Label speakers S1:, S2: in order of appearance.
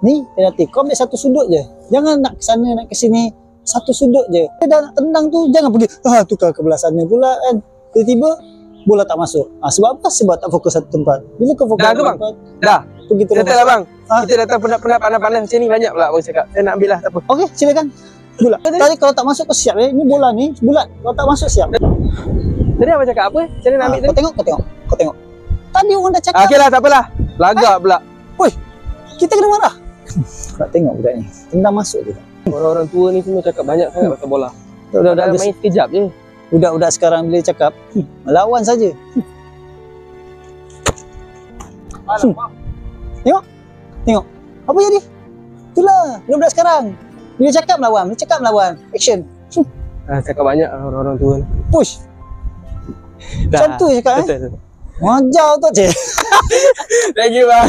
S1: Ni penalti. Kau ambil satu sudut je. Jangan nak ke sana nak ke sini. Satu sudut je. Dia dah nak tendang tu jangan pergi tukar ke belah sana pula kan. Tiba-tiba bola tak masuk. Sebab apa? Sebab tak fokus satu tempat. Bila kau fokus
S2: Dah ke bang? Dah.
S1: pergi terus.
S2: Kata lah bang. Kita datang penat-penat panas-panas macam ni banyak pula orang cakap. Saya nak ambil lah tak apa.
S1: Okey, silakan. Bola. Tadi kalau tak masuk kau siap ni bola ni bulat. Kalau tak masuk siap.
S2: Tadi abang cakap apa? Macam mana nak ambil tadi?
S1: Kau tengok. Tadi orang dah cakap.
S2: Okey lah, tak apalah. Lagak pula.
S1: Woi, kita kena marah. Tak tengok budak ni. Tendang masuk je.
S2: Orang-orang tua ni semua cakap banyak sangat pasal bola.
S1: Udah
S2: main sekejap je.
S1: Budak-budak sekarang bila cakap, melawan saja. Tengok. Apa jadi? Itulah budak-budak sekarang. Bila cakap melawan. Action.
S2: Cakap banyak orang-orang tua ni.
S1: Push. Macam tu je cakap.
S2: Betul.
S1: Wajar tu je.
S2: Thank you bang.